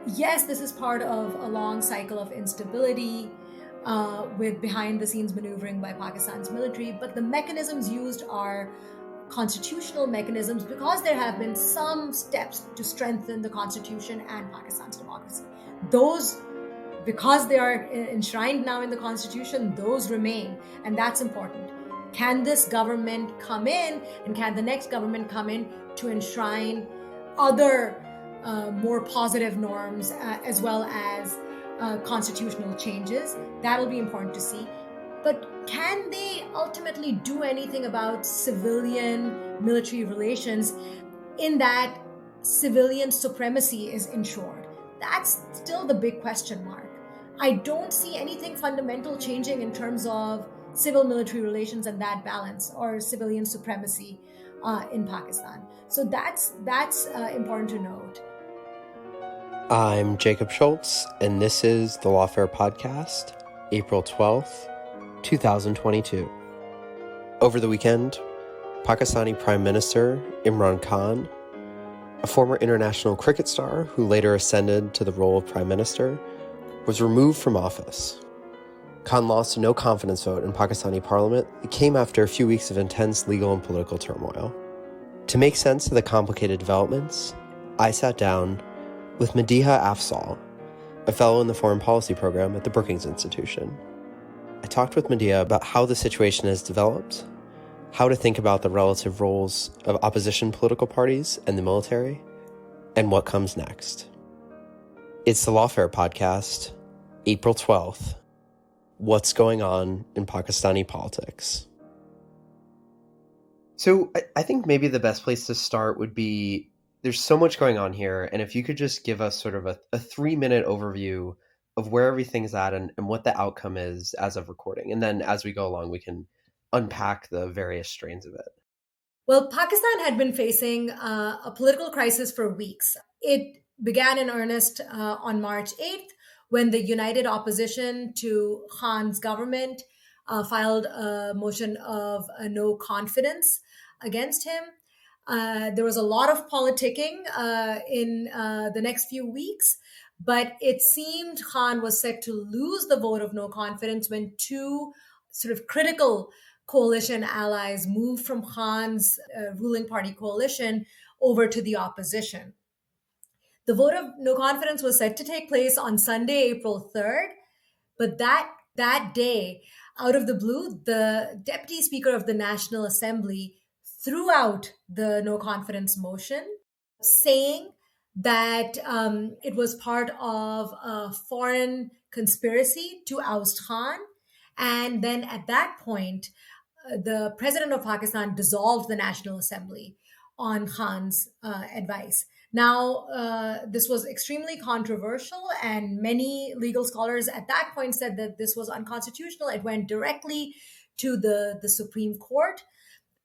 Yes, this is part of a long cycle of instability with behind the scenes maneuvering by Pakistan's military. But the mechanisms used are constitutional mechanisms because there have been some steps to strengthen the constitution and Pakistan's democracy. Those, because they are enshrined now in the constitution, those remain. And that's important. Can this government come in and can the next government come in to enshrine other more positive norms as well as constitutional changes? That'll be important to see. But can they ultimately do anything about civilian-military relations in that civilian supremacy is ensured? That's still the big question mark. I don't see anything fundamental changing in terms of civil-military relations and that balance or civilian supremacy in Pakistan. So that's important to note. I'm Jacob Schulz, and this is the Lawfare Podcast, April 12th, 2022. Over the weekend, Pakistani Prime Minister Imran Khan, a former international cricket star who later ascended to the role of Prime Minister, was removed from office. Khan lost a no-confidence vote in Pakistani parliament. It came after a few weeks of intense legal and political turmoil. To make sense of the complicated developments, I sat down with Madiha Afzal, a fellow in the foreign policy program at the Brookings Institution. I talked with Madiha about how the situation has developed, how to think about the relative roles of opposition political parties and the military, and what comes next. It's the Lawfare Podcast, April 12th. What's going on in Pakistani politics? So I think maybe the best place to start would be, there's so much going on here, and if you could just give us sort of a 3-minute overview of where everything's at and what the outcome is as of recording. And then as we go along, we can unpack the various strains of it. Well, Pakistan had been facing a political crisis for weeks. It began in earnest on March 8th when the united opposition to Khan's government filed a motion of no confidence against him. There was a lot of politicking in the next few weeks, but it seemed Khan was set to lose the vote of no confidence when two sort of critical coalition allies moved from Khan's ruling party coalition over to the opposition. The vote of no confidence was set to take place on Sunday, April 3rd, but that day, out of the blue, the Deputy Speaker of the National Assembly threw out the no confidence motion, saying that it was part of a foreign conspiracy to oust Khan. And then at that point, the president of Pakistan dissolved the National Assembly on Khan's advice. Now, this was extremely controversial, and many legal scholars at that point said that this was unconstitutional. It went directly to the Supreme Court.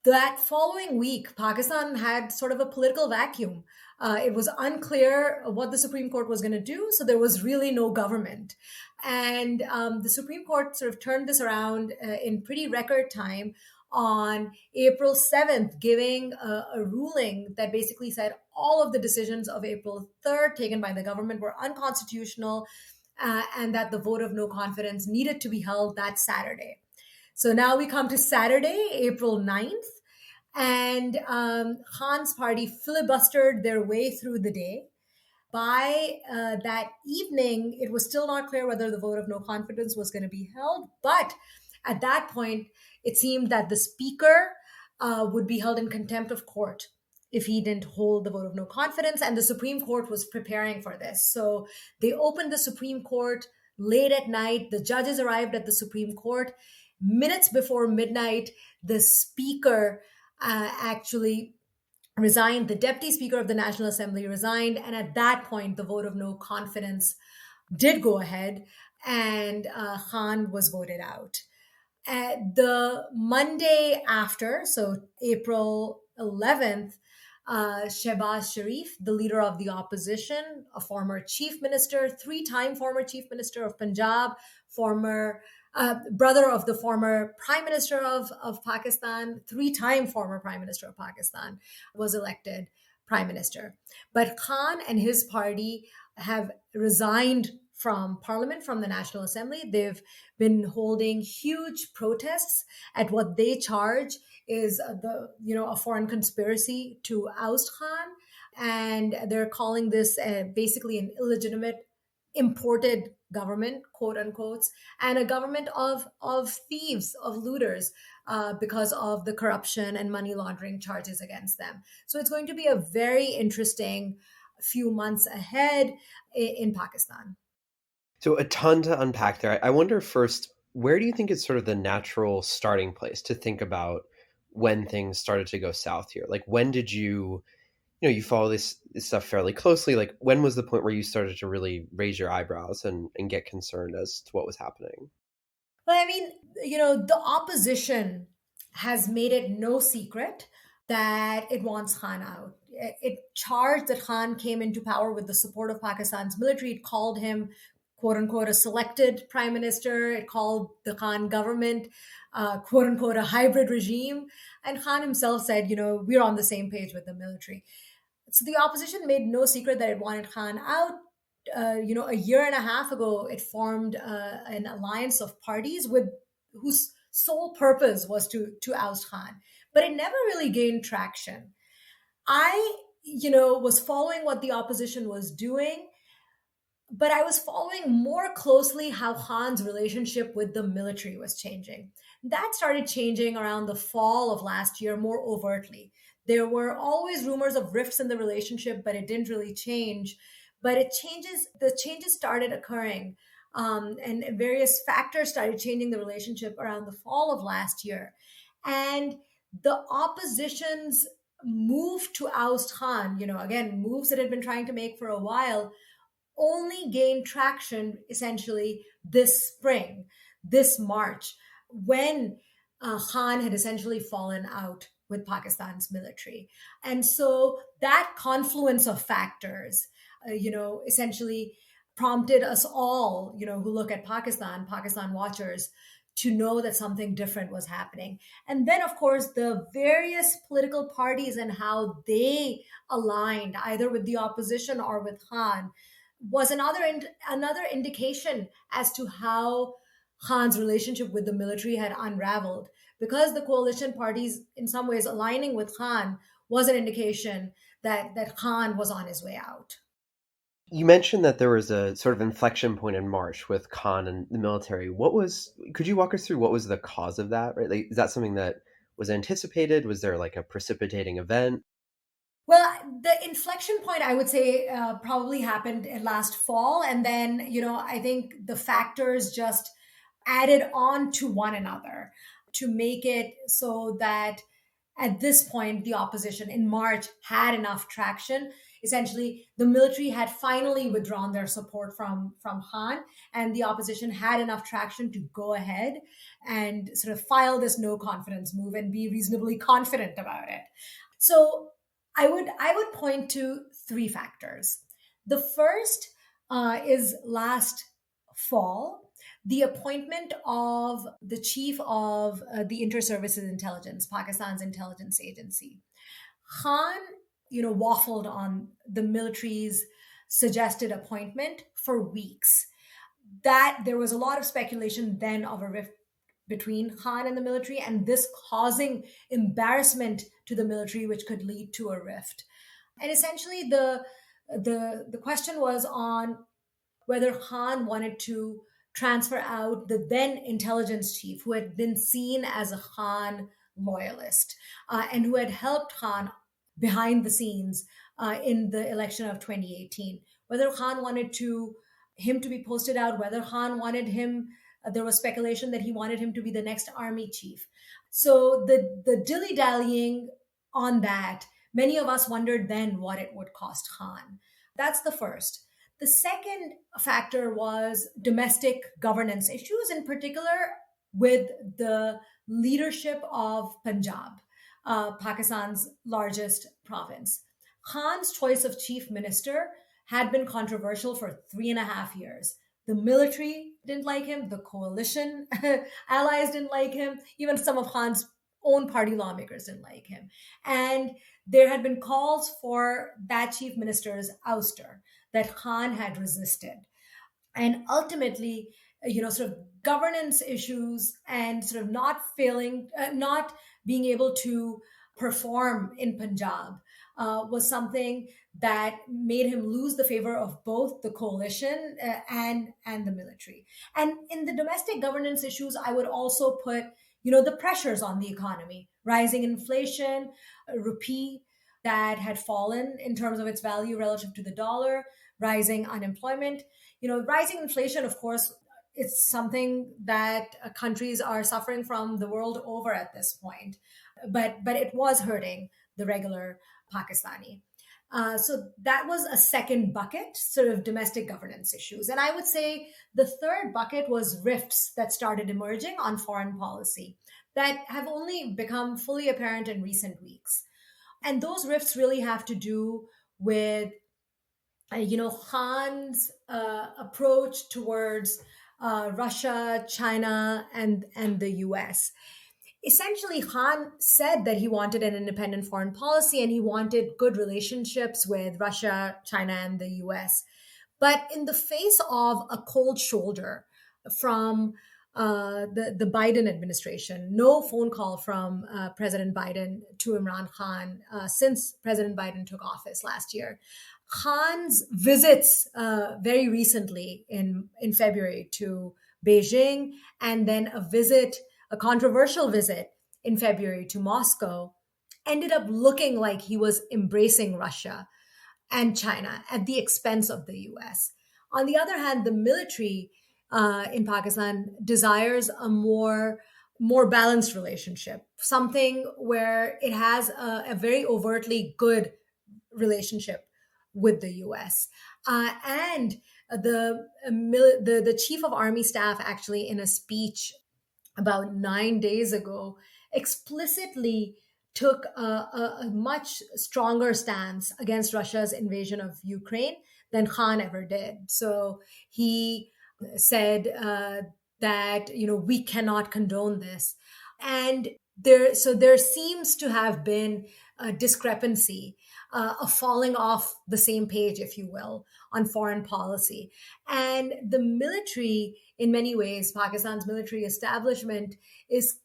That following week, Pakistan had sort of a political vacuum. It was unclear what the Supreme Court was going to do, so there was really no government. And the Supreme Court sort of turned this around in pretty record time on April 7th, giving a ruling that basically said all of the decisions of April 3rd taken by the government were unconstitutional and that the vote of no confidence needed to be held that Saturday. So now we come to Saturday, April 9th, and Khan's party filibustered their way through the day. By that evening, it was still not clear whether the vote of no confidence was going to be held. But at that point, it seemed that the speaker would be held in contempt of court if he didn't hold the vote of no confidence. And the Supreme Court was preparing for this. So they opened the Supreme Court late at night. The judges arrived at the Supreme Court. Minutes before midnight, the speaker actually resigned. The deputy speaker of the National Assembly resigned. And at that point, the vote of no confidence did go ahead and Khan was voted out. The Monday after, so April 11th, Shehbaz Sharif, the leader of the opposition, a former chief minister, 3-time former chief minister of Punjab, former brother of the former prime minister of Pakistan, 3-time former prime minister of Pakistan, was elected prime minister. But Khan and his party have resigned from parliament, from the National Assembly. They've been holding huge protests at what they charge is a foreign conspiracy to oust Khan, and they're calling this basically an illegitimate imported government, quote unquote, and a government of thieves, of looters, because of the corruption and money laundering charges against them. So it's going to be a very interesting few months ahead in Pakistan. So a ton to unpack there. I wonder first, where do you think is sort of the natural starting place to think about when things started to go south here? Like when did you follow this stuff fairly closely. Like when was the point where you started to really raise your eyebrows and get concerned as to what was happening? Well, I mean, the opposition has made it no secret that it wants Khan out. It charged that Khan came into power with the support of Pakistan's military. It called him, quote unquote, a selected prime minister. It called the Khan government, quote unquote, a hybrid regime. And Khan himself said, we're on the same page with the military. So the opposition made no secret that it wanted Khan out. A year and a half ago, it formed an alliance of parties with whose sole purpose was to oust Khan, but it never really gained traction. I, was following what the opposition was doing, but I was following more closely how Khan's relationship with the military was changing. That started changing around the fall of last year more overtly. There were always rumors of rifts in the relationship, but it didn't really change. But the changes started occurring, and various factors started changing the relationship around the fall of last year. And the opposition's move to oust Khan, again, moves that had been trying to make for a while, only gained traction essentially this spring, this March, when Khan had essentially fallen out with Pakistan's military. And so that confluence of factors, essentially prompted us all, who look at Pakistan watchers, to know that something different was happening. And then, of course, the various political parties and how they aligned either with the opposition or with Khan was another indication as to how Khan's relationship with the military had unraveled, because the coalition parties, in some ways, aligning with Khan was an indication that Khan was on his way out. You mentioned that there was a sort of inflection point in March with Khan and the military. Could you walk us through what was the cause of that? Right? Like, is that something that was anticipated? Was there like a precipitating event? Well, the inflection point, I would say, probably happened last fall. And then, I think the factors just added on to one another to make it so that at this point, the opposition in March had enough traction. Essentially, the military had finally withdrawn their support from Khan, and the opposition had enough traction to go ahead and sort of file this no confidence move and be reasonably confident about it. So I would point to three factors. The first is last fall, the appointment of the chief of the Inter-Services Intelligence, Pakistan's intelligence agency. Khan, waffled on the military's suggested appointment for weeks. That there was a lot of speculation then of a rift between Khan and the military, and this causing embarrassment to the military, which could lead to a rift. And essentially, the question was on whether Khan wanted to transfer out the then intelligence chief, who had been seen as a Khan loyalist, and who had helped Khan behind the scenes in the election of 2018. Whether Khan wanted him to be posted out, whether Khan wanted him, there was speculation that he wanted him to be the next army chief. So the dilly-dallying on that, many of us wondered then what it would cost Khan. That's the first. The second factor was domestic governance issues, in particular with the leadership of Punjab, Pakistan's largest province. Khan's choice of chief minister had been controversial for 3.5 years. The military didn't like him. The coalition allies didn't like him. Even some of Khan's own party lawmakers didn't like him. And there had been calls for that chief minister's ouster that Khan had resisted. And ultimately, sort of governance issues and sort of not being able to perform in Punjab was something that made him lose the favor of both the coalition and the military. And in the domestic governance issues, I would also put, the pressures on the economy, rising inflation, rupee that had fallen in terms of its value relative to the dollar, rising unemployment. Rising inflation, of course, it's something that countries are suffering from the world over at this point, but it was hurting the regular Pakistani. So that was a second bucket, sort of domestic governance issues. And I would say the third bucket was rifts that started emerging on foreign policy that have only become fully apparent in recent weeks. And those rifts really have to do with Khan's approach towards Russia, China, and the U.S. Essentially, Khan said that he wanted an independent foreign policy and he wanted good relationships with Russia, China, and the U.S. But in the face of a cold shoulder from the Biden administration, no phone call from President Biden to Imran Khan since President Biden took office last year. Khan's visits very recently in February to Beijing, and then a controversial visit in February to Moscow, ended up looking like he was embracing Russia and China at the expense of the US. On the other hand, the military in Pakistan desires a more balanced relationship, something where it has a very overtly good relationship with the U.S. And the chief of army staff actually, in a speech about 9 days ago, explicitly took a much stronger stance against Russia's invasion of Ukraine than Khan ever did. So he said that we cannot condone this, and there seems to have been a discrepancy, a falling off the same page, if you will, on foreign policy. And the military, in many ways, Pakistan's military establishment is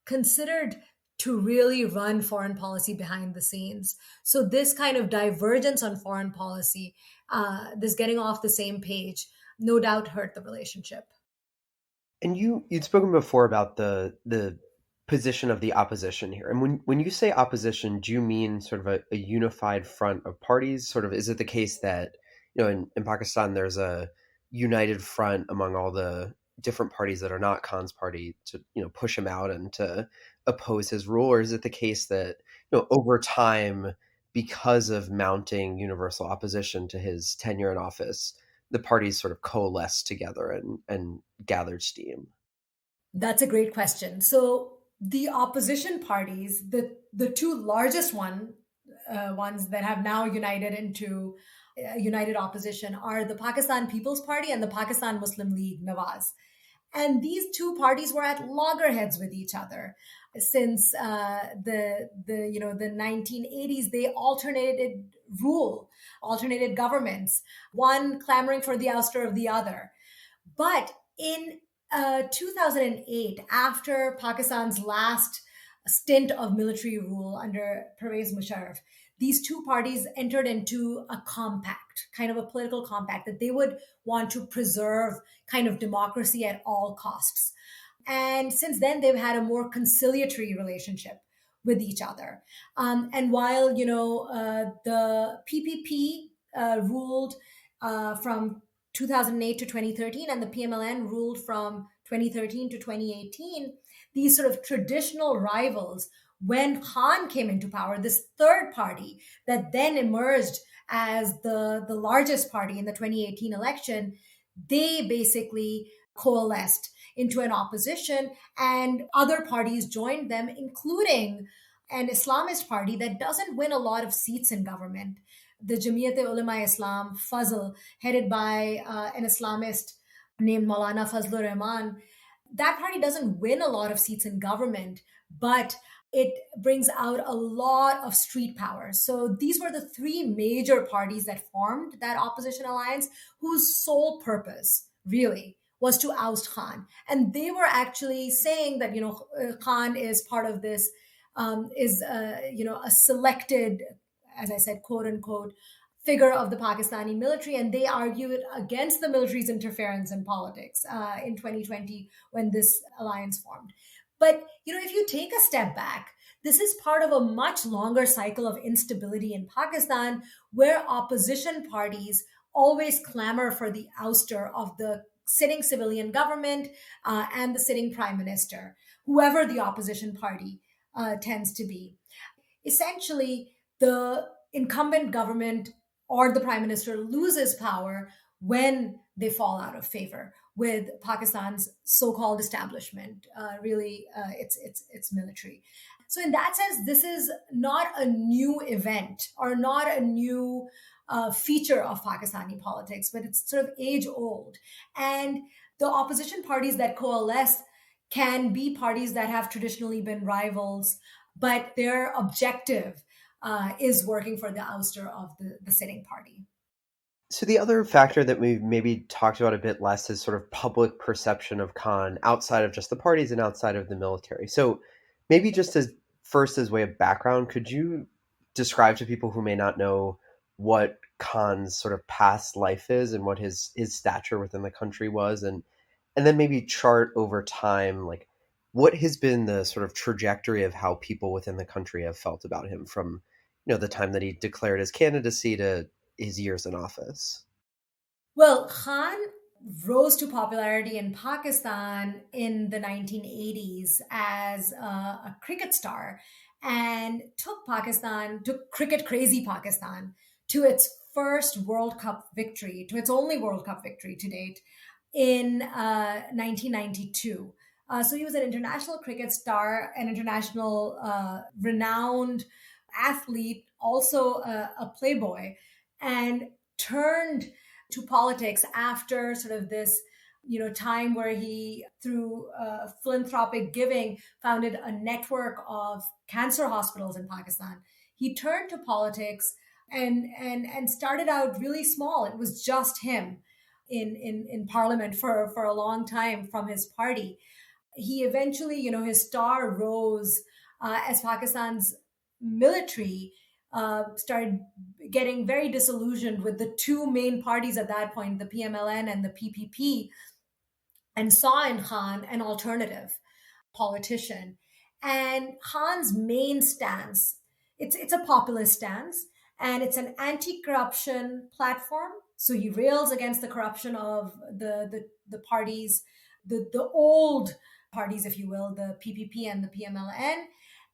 considered to really run foreign policy behind the scenes. So this kind of divergence on foreign policy, this getting off the same page, no doubt hurt the relationship. And you'd spoken before about the position of the opposition here. And when you say opposition, do you mean sort of a unified front of parties? Sort of, is it the case that, in Pakistan, there's a united front among all the different parties that are not Khan's party to, push him out and to oppose his rule? Or is it the case that, over time, because of mounting universal opposition to his tenure in office, the parties sort of coalesced together and gathered steam? That's a great question. So the opposition parties, the two largest ones that have now united into united opposition, are the Pakistan People's Party and the Pakistan Muslim League Nawaz. And these two parties were at loggerheads with each other since the 1980s. They alternated governments, one clamoring for the ouster of the other. But in 2008, after Pakistan's last stint of military rule under Pervez Musharraf, these two parties entered into a compact, kind of a political compact, that they would want to preserve kind of democracy at all costs. And since then, they've had a more conciliatory relationship with each other. And while, the PPP ruled from 2008 to 2013, and the PMLN ruled from 2013 to 2018, these sort of traditional rivals, when Khan came into power, this third party that then emerged as the largest party in the 2018 election, they basically coalesced into an opposition, and other parties joined them, including an Islamist party that doesn't win a lot of seats in government, the Jamiyat-e-Ulama-e-Islam, Fazl, headed by an Islamist named Maulana Fazlur Rahman. That party doesn't win a lot of seats in government, but it brings out a lot of street power. So these were the three major parties that formed that opposition alliance, whose sole purpose really was to oust Khan. And they were actually saying that, Khan is part of this, a selected, as I said, quote unquote, figure of the Pakistani military, and they argued against the military's interference in politics in 2020 when this alliance formed. But if you take a step back, this is part of a much longer cycle of instability in Pakistan, where opposition parties always clamor for the ouster of the sitting civilian government and the sitting prime minister, whoever the opposition party tends to be. Essentially, the incumbent government or the prime minister loses power when they fall out of favor with Pakistan's so-called establishment, its military. So in that sense, this is not a new event or not a new feature of Pakistani politics, but it's sort of age old. And the opposition parties that coalesce can be parties that have traditionally been rivals, but their objective is working for the ouster of the sitting party. So the other factor that we've maybe talked about a bit less is sort of public perception of Khan outside of just the parties and outside of the military. So maybe just as way of background, could you describe to people who may not know what Khan's sort of past life is and what his stature within the country was, and then maybe chart over time, like what has been the sort of trajectory of how people within the country have felt about him from, the time that he declared his candidacy to his years in office? Well, Khan rose to popularity in Pakistan in the 1980s as a cricket star and took cricket crazy Pakistan to its first World Cup victory, to its only World Cup victory to date in 1992. So he was an international cricket star, an international renowned athlete, also a playboy, and turned to politics after sort of this time where he, through philanthropic giving, founded a network of cancer hospitals in Pakistan. He turned to politics and started out really small. It was just him in parliament for a long time from his party. He eventually, his star rose as Pakistan's military started getting very disillusioned with the two main parties at that point, the PMLN and the PPP, and saw in Khan an alternative politician. And Khan's main stance, it's a populist stance, and it's an anti-corruption platform. So he rails against the corruption of the parties, the old parties, if you will, the PPP and the PMLN.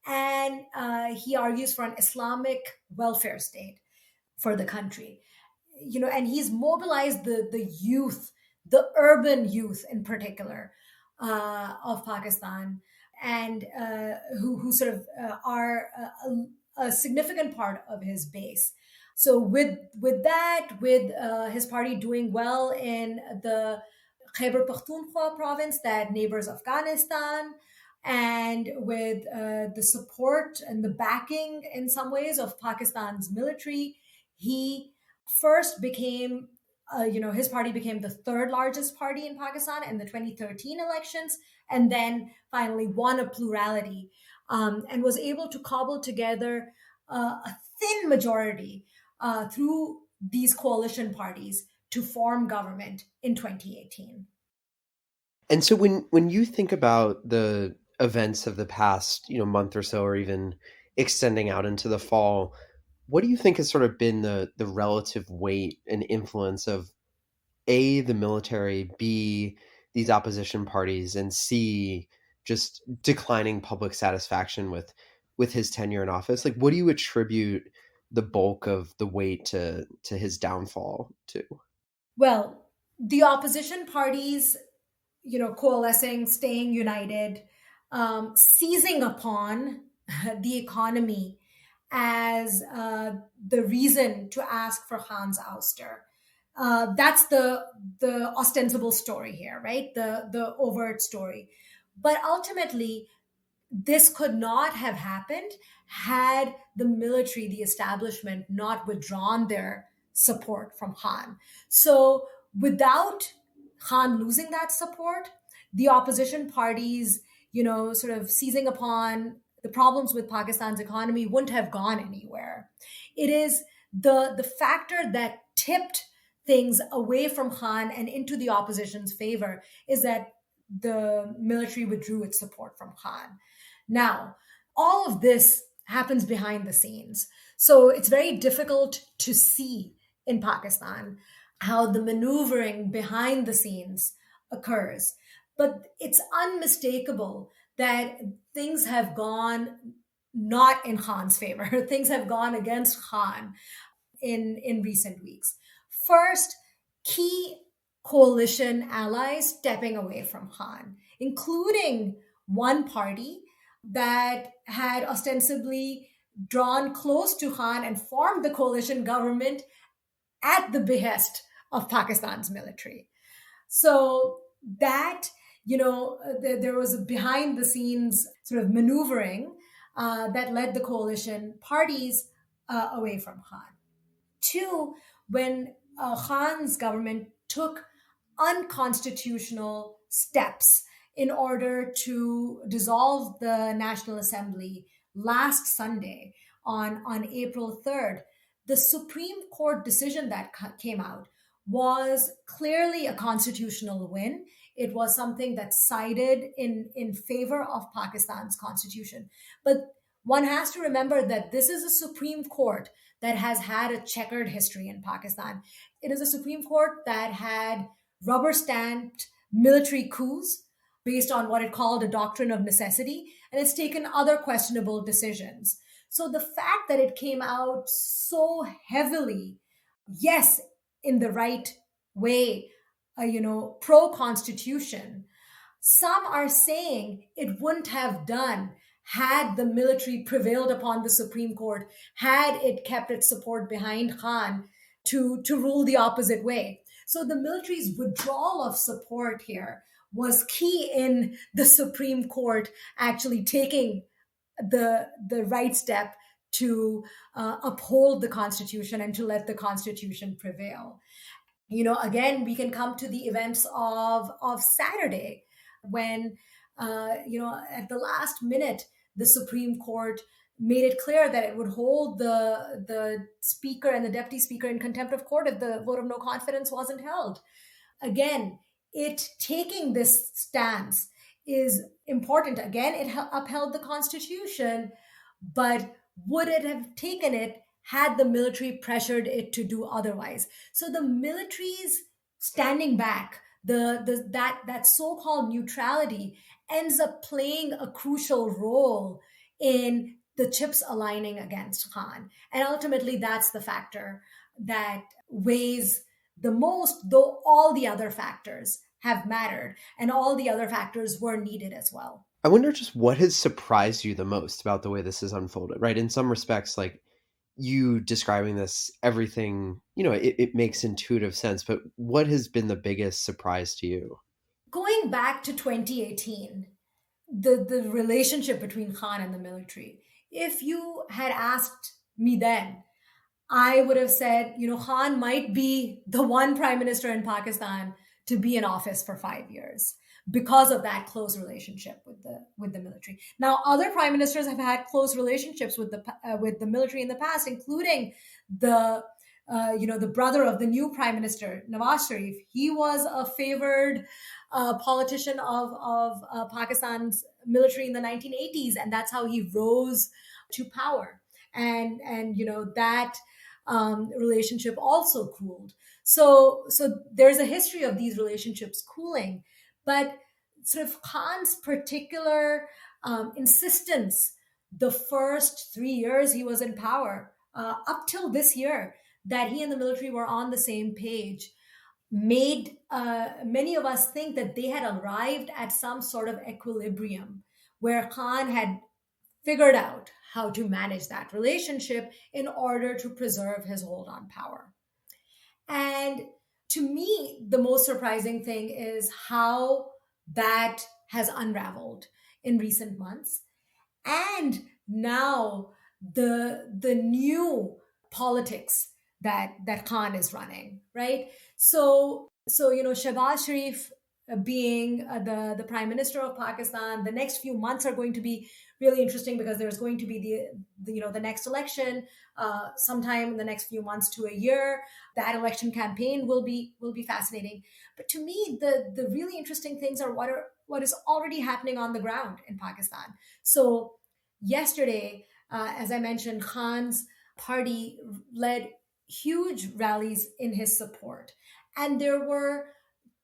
And he argues for an Islamic welfare state for the country. And he's mobilized the youth, the urban youth in particular, of Pakistan, and who sort of are a significant part of his base. So with his party doing well in the Khyber Pakhtunkhwa province that neighbors Afghanistan, and with the support and the backing in some ways of Pakistan's military, he first became, his party became the third largest party in Pakistan in the 2013 elections, and then finally won a plurality and was able to cobble together a thin majority through these coalition parties to form government in 2018. And so when you think about the events of the past, month or so, or even extending out into the fall, what do you think has sort of been the relative weight and influence of A, the military, B, these opposition parties, and C, just declining public satisfaction with his tenure in office? Like, what do you attribute the bulk of the weight to his downfall to? Well, the opposition parties, coalescing, staying united, seizing upon the economy as the reason to ask for Khan's ouster. That's the ostensible story here, right? The overt story. But ultimately, this could not have happened had the military, the establishment, not withdrawn their support from Khan. So without Khan losing that support, the opposition parties, sort of seizing upon the problems with Pakistan's economy wouldn't have gone anywhere. It is the factor that tipped things away from Khan and into the opposition's favor is that the military withdrew its support from Khan. Now, all of this happens behind the scenes. So it's very difficult to see in Pakistan how the maneuvering behind the scenes occurs. But it's unmistakable that things have gone not in Khan's favor. Things have gone against Khan in recent weeks. First, key coalition allies stepping away from Khan, including one party that had ostensibly drawn close to Khan and formed the coalition government at the behest of Pakistan's military. So that, there was a behind the scenes sort of maneuvering that led the coalition parties away from Khan. Two, when Khan's government took unconstitutional steps in order to dissolve the National Assembly last Sunday on April 3rd, the Supreme Court decision that came out was clearly a constitutional win. It was something that sided in favor of Pakistan's constitution. But one has to remember that this is a Supreme Court that has had a checkered history in Pakistan. It is a Supreme Court that had rubber-stamped military coups based on what it called a doctrine of necessity, and it's taken other questionable decisions. So the fact that it came out so heavily, yes, in the right way, pro-constitution, some are saying it wouldn't have done had the military prevailed upon the Supreme Court, had it kept its support behind Khan to rule the opposite way. So the military's withdrawal of support here was key in the Supreme Court actually taking the right step to uphold the Constitution and to let the Constitution prevail. Again, we can come to the events of Saturday when, at the last minute, the Supreme Court made it clear that it would hold the speaker and the deputy speaker in contempt of court if the vote of no confidence wasn't held. Again, it taking this stance is important. Again, it upheld the Constitution, but would it have taken it had the military pressured it to do otherwise? So the military's standing back, that so-called neutrality ends up playing a crucial role in the chips aligning against Khan. And ultimately, that's the factor that weighs the most, though all the other factors have mattered and all the other factors were needed as well. I wonder just what has surprised you the most about the way this has unfolded, right? In some respects, like you describing this, everything, it makes intuitive sense, but what has been the biggest surprise to you? Going back to 2018, the relationship between Khan and the military, if you had asked me then, I would have said, Khan might be the one prime minister in Pakistan to be in office for 5 years because of that close relationship with the military. Now, other prime ministers have had close relationships with the military in the past, including the brother of the new prime minister, Nawaz Sharif. He was a favored politician of Pakistan's military in the 1980s, and that's how he rose to power. And that relationship also cooled. So there's a history of these relationships cooling, but sort of Khan's particular insistence the first 3 years he was in power, up till this year, that he and the military were on the same page, made many of us think that they had arrived at some sort of equilibrium where Khan had figured out how to manage that relationship in order to preserve his hold on power. And to me, the most surprising thing is how that has unraveled in recent months. and now the new politics that Khan is running, right? So Shehbaz Sharif being the prime minister of Pakistan, the next few months are going to be really interesting because there's going to be the next election sometime in the next few months to a year. That election campaign will be fascinating. But to me, the really interesting things are what is already happening on the ground in Pakistan. So yesterday, as I mentioned, Khan's party led huge rallies in his support. And there were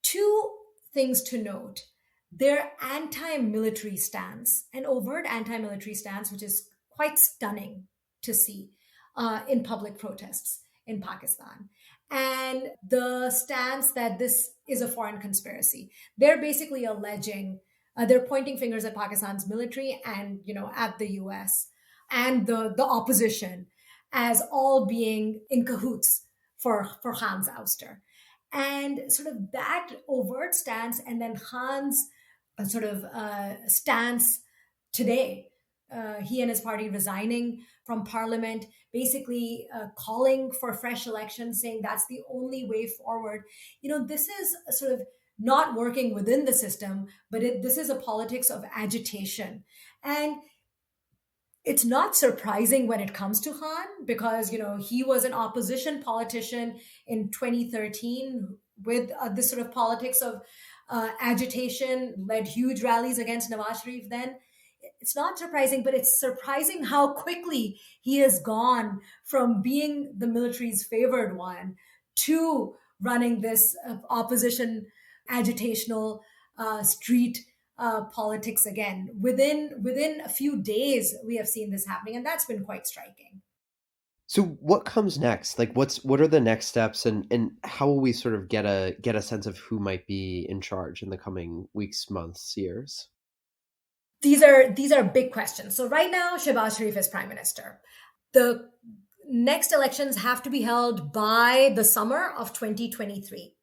two things to note: their anti military stance, an overt anti military stance, which is quite stunning to see in public protests in Pakistan, and the stance that this is a foreign conspiracy. They're basically alleging, they're pointing fingers at Pakistan's military and at the US and the opposition as all being in cahoots for Khan's ouster. And sort of that overt stance, and then Khan's sort of stance today, he and his party resigning from parliament, basically calling for fresh elections, saying that's the only way forward. This is sort of not working within the system, but this is a politics of agitation. And it's not surprising when it comes to Khan because, he was an opposition politician in 2013 with this sort of politics of agitation, led huge rallies against Nawaz Sharif then. It's not surprising, but it's surprising how quickly he has gone from being the military's favored one to running this opposition agitational street politics again. Within a few days, we have seen this happening, and that's been quite striking. So what comes next? Like what are the next steps, and how will we sort of get a sense of who might be in charge in the coming weeks, months, years? These are big questions. So right now, Shehbaz Sharif is prime minister. The next elections have to be held by the summer of 2023.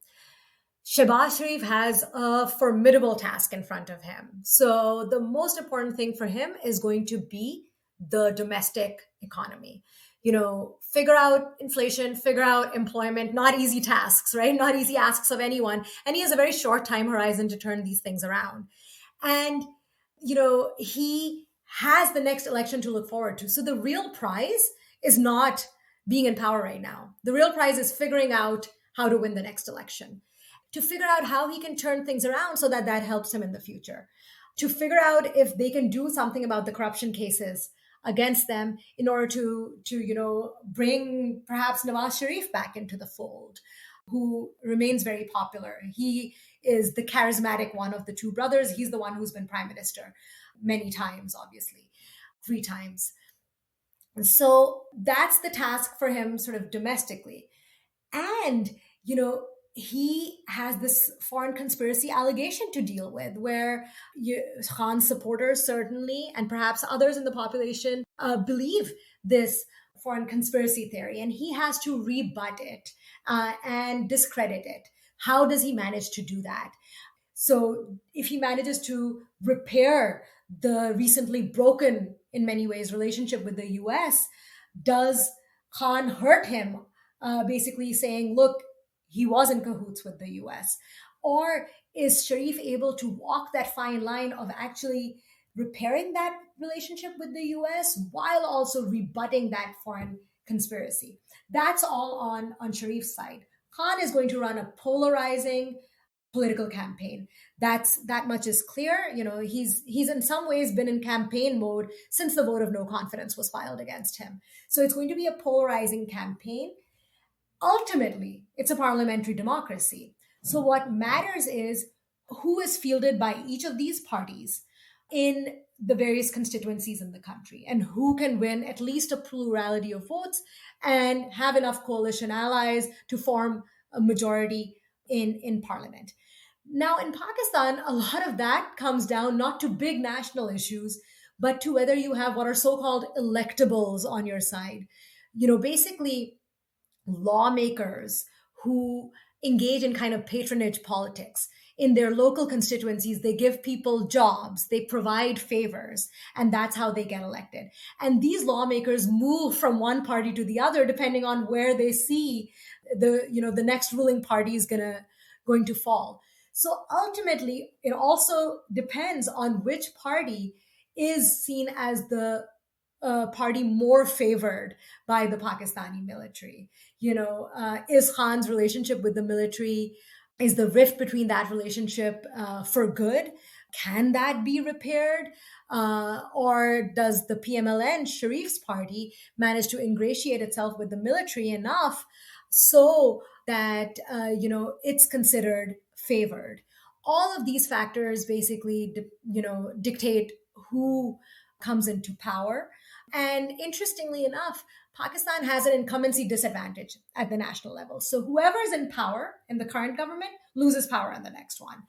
Shehbaz Sharif has a formidable task in front of him. So the most important thing for him is going to be the domestic economy. Figure out inflation, figure out employment, not easy tasks, right? Not easy asks of anyone. And he has a very short time horizon to turn these things around. And, he has the next election to look forward to. So the real prize is not being in power right now. The real prize is figuring out how to win the next election, to figure out how he can turn things around so that helps him in the future, to figure out if they can do something about the corruption cases against them in order to bring perhaps Nawaz Sharif back into the fold, who remains very popular. He is the charismatic one of the two brothers. He's the one who's been prime minister many times, obviously, 3 times. So that's the task for him sort of domestically. And, he has this foreign conspiracy allegation to deal with, where Khan's supporters certainly, and perhaps others in the population, believe this foreign conspiracy theory, and he has to rebut it and discredit it. How does he manage to do that? So if he manages to repair the recently broken, in many ways, relationship with the US, does Khan hurt him? Basically saying, look, he was in cahoots with the US. Or is Sharif able to walk that fine line of actually repairing that relationship with the US while also rebutting that foreign conspiracy? That's all on Sharif's side. Khan is going to run a polarizing political campaign. That much is clear. He's in some ways been in campaign mode since the vote of no confidence was filed against him. So it's going to be a polarizing campaign. Ultimately, it's a parliamentary democracy. So what matters is who is fielded by each of these parties in the various constituencies in the country, and who can win at least a plurality of votes and have enough coalition allies to form a majority in parliament. Now, in Pakistan, a lot of that comes down not to big national issues, but to whether you have what are so-called electables on your side. Basically, lawmakers who engage in kind of patronage politics, in their local constituencies, they give people jobs, they provide favors, and that's how they get elected. And these lawmakers move from one party to the other depending on where they see the next ruling party is going to fall. So ultimately, it also depends on which party is seen as the party more favored by the Pakistani military. Is Khan's relationship with the military, is the rift between that relationship for good? Can that be repaired? Or does the PMLN, Sharif's party, manage to ingratiate itself with the military enough so that, it's considered favored? All of these factors basically, dictate who comes into power. And interestingly enough, Pakistan has an incumbency disadvantage at the national level. So whoever is in power in the current government loses power in the next one.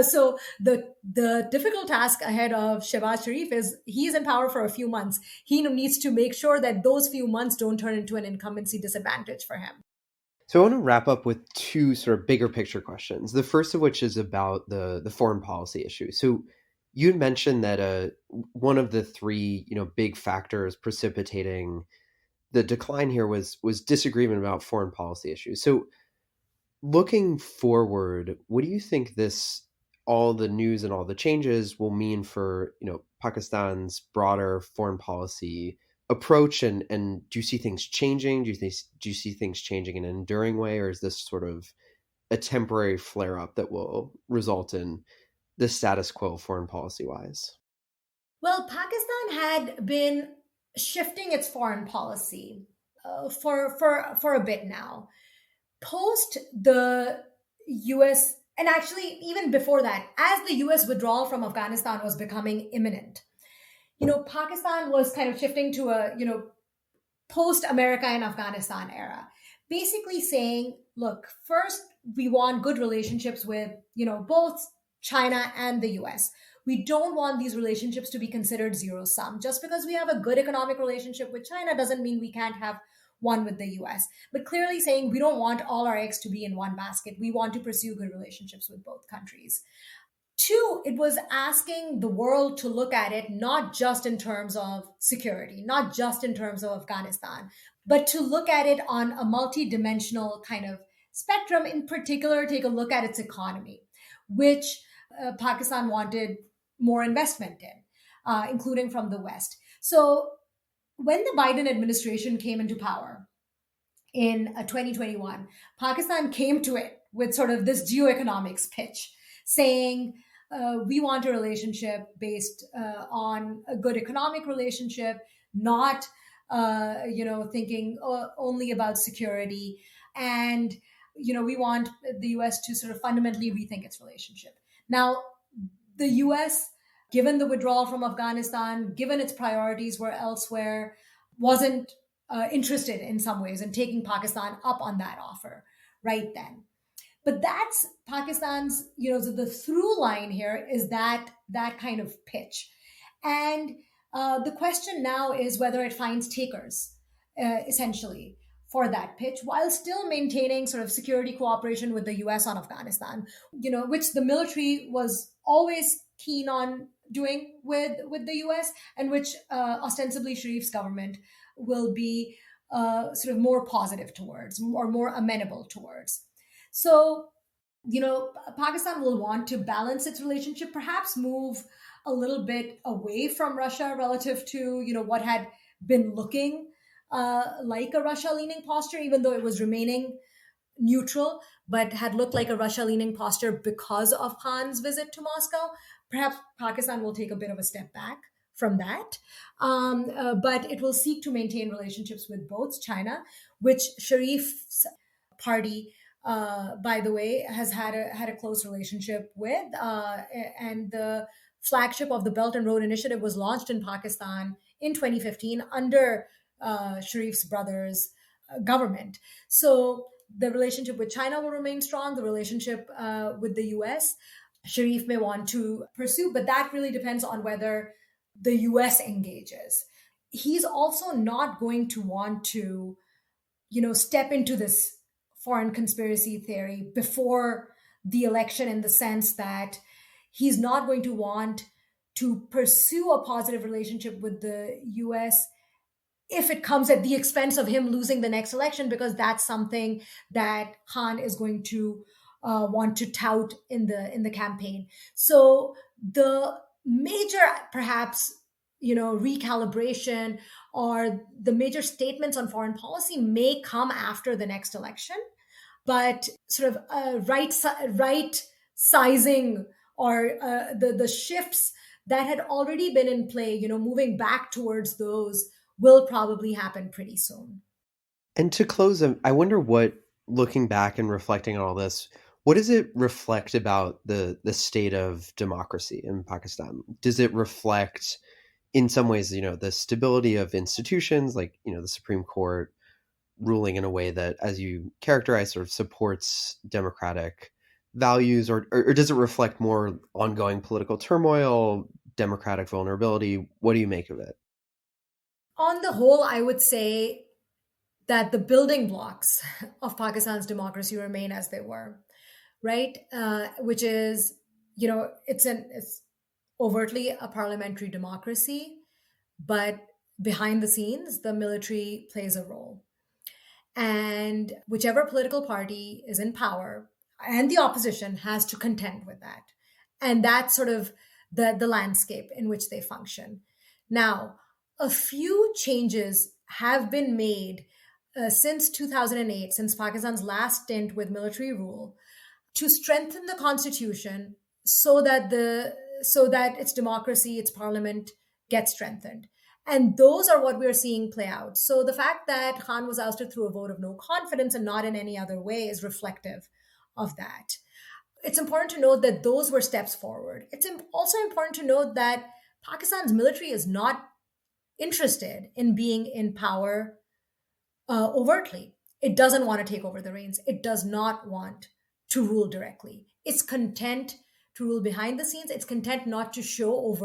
So the difficult task ahead of Shehbaz Sharif is he's in power for a few months. He needs to make sure that those few months don't turn into an incumbency disadvantage for him. So I want to wrap up with two sort of bigger picture questions. The first of which is about the foreign policy issue. So you had mentioned that one of the three big factors precipitating the decline here was disagreement about foreign policy issues. So looking forward, what do you think all the news and all the changes will mean for Pakistan's broader foreign policy approach, and do you see things changing? Do you see things changing in an enduring way, or is this sort of a temporary flare up that will result in the status quo foreign policy wise? Well, Pakistan had been shifting its foreign policy for a bit now. Post the US, and actually even before that, as the US withdrawal from Afghanistan was becoming imminent, Pakistan was kind of shifting to a, post America and Afghanistan era, basically saying, look, first, we want good relationships with, both China and the US. We don't want these relationships to be considered zero sum. Just because we have a good economic relationship with China doesn't mean we can't have one with the US. But clearly saying we don't want all our eggs to be in one basket. We want to pursue good relationships with both countries. Two, it was asking the world to look at it not just in terms of security, not just in terms of Afghanistan, but to look at it on a multidimensional kind of spectrum. In particular, take a look at its economy, which Pakistan wanted more investment in, including from the West. So when the Biden administration came into power in 2021, Pakistan came to it with sort of this geoeconomics pitch saying, we want a relationship based on a good economic relationship, not, thinking only about security. And, we want the US to sort of fundamentally rethink its relationship. Now, the US, given the withdrawal from Afghanistan, given its priorities were elsewhere, wasn't interested in some ways in taking Pakistan up on that offer right then. But that's Pakistan's, the through line here is that kind of pitch. And the question now is whether it finds takers, essentially, for that pitch, while still maintaining sort of security cooperation with the US on Afghanistan, which the military was always keen on doing with the US, and which ostensibly Sharif's government will be sort of more positive towards or more amenable towards. So, Pakistan will want to balance its relationship, perhaps move a little bit away from Russia relative to, what had been looking like a Russia-leaning posture, even though it was remaining neutral, but had looked like a Russia-leaning posture because of Khan's visit to Moscow. Perhaps Pakistan will take a bit of a step back from that, but it will seek to maintain relationships with both China, which Sharif's party, by the way, has had a close relationship with, and the flagship of the Belt and Road Initiative was launched in Pakistan in 2015 under Sharif's brother's government. So the relationship with China will remain strong. The relationship with the US, Sharif may want to pursue, but that really depends on whether the US engages. He's also not going to want to, step into this foreign conspiracy theory before the election in the sense that he's not going to want to pursue a positive relationship with the US if it comes at the expense of him losing the next election, because that's something that Khan is going to want to tout in the campaign. So the major, perhaps, recalibration or the major statements on foreign policy may come after the next election, but sort of right sizing or the shifts that had already been in play, moving back towards those will probably happen pretty soon. And to close, I wonder what, looking back and reflecting on all this, what does it reflect about the state of democracy in Pakistan? Does it reflect, in some ways, the stability of institutions like, the Supreme Court ruling in a way that, as you characterize, sort of supports democratic values, or does it reflect more ongoing political turmoil, democratic vulnerability? What do you make of it? On the whole, I would say that the building blocks of Pakistan's democracy remain as they were, right? Which is, it's overtly a parliamentary democracy, but behind the scenes, the military plays a role. And whichever political party is in power and the opposition has to contend with that. And that's sort of the landscape in which they function. Now, a few changes have been made since 2008, since Pakistan's last stint with military rule, to strengthen the constitution so that its democracy, its parliament gets strengthened. And those are what we're seeing play out. So the fact that Khan was ousted through a vote of no confidence and not in any other way is reflective of that. It's important to note that those were steps forward. It's also important to note that Pakistan's military is not interested in being in power overtly. It doesn't want to take over the reins. It does not want to rule directly. It's content to rule behind the scenes. It's content not to show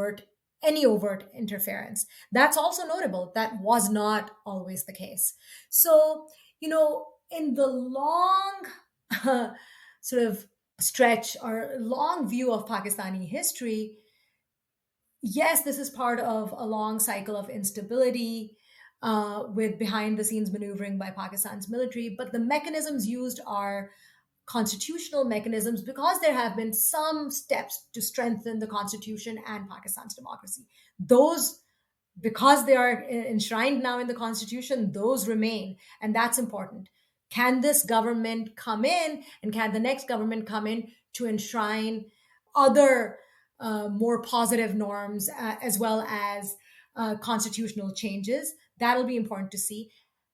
any overt interference. That's also notable. That was not always the case. So, in the long sort of stretch or long view of Pakistani history, yes, this is part of a long cycle of instability with behind the scenes maneuvering by Pakistan's military, but the mechanisms used are constitutional mechanisms because there have been some steps to strengthen the constitution and Pakistan's democracy. Those, because they are enshrined now in the constitution, those remain, and that's important. Can this government come in, and can the next government come in to enshrine other more positive norms as well as constitutional changes? That'll be important to see.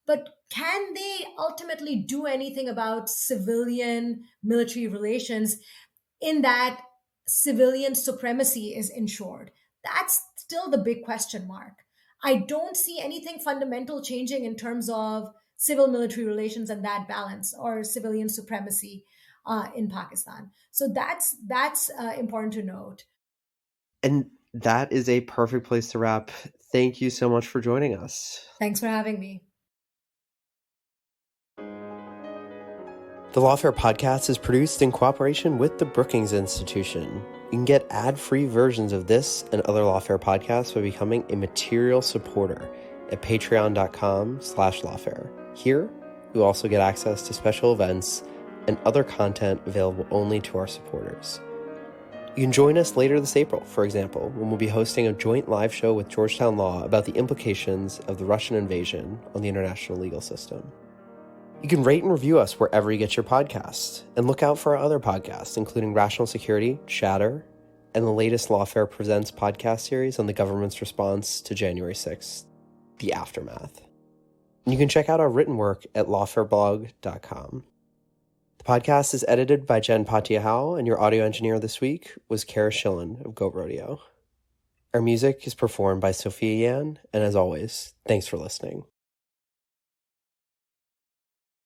But can they ultimately do anything about civilian military relations in that civilian supremacy is ensured? That's still the big question mark. I don't see anything fundamental changing in terms of civil military relations and that balance or civilian supremacy in Pakistan. So that's important to note. And that is a perfect place to wrap. Thank you so much for joining us. Thanks for having me. The Lawfare Podcast is produced in cooperation with the Brookings Institution. You can get ad-free versions of this and other Lawfare podcasts by becoming a material supporter at patreon.com/lawfare. Here, you also get access to special events and other content available only to our supporters. You can join us later this April, for example, when we'll be hosting a joint live show with Georgetown Law about the implications of the Russian invasion on the international legal system. You can rate and review us wherever you get your podcasts, and look out for our other podcasts, including Rational Security, Chatter, and the latest Lawfare Presents podcast series on the government's response to January 6th, The Aftermath. And you can check out our written work at lawfareblog.com. The podcast is edited by Jen Patiahau, and your audio engineer this week was Kara Schillen of Go Rodeo. Our music is performed by Sophia Yan, and as always, thanks for listening.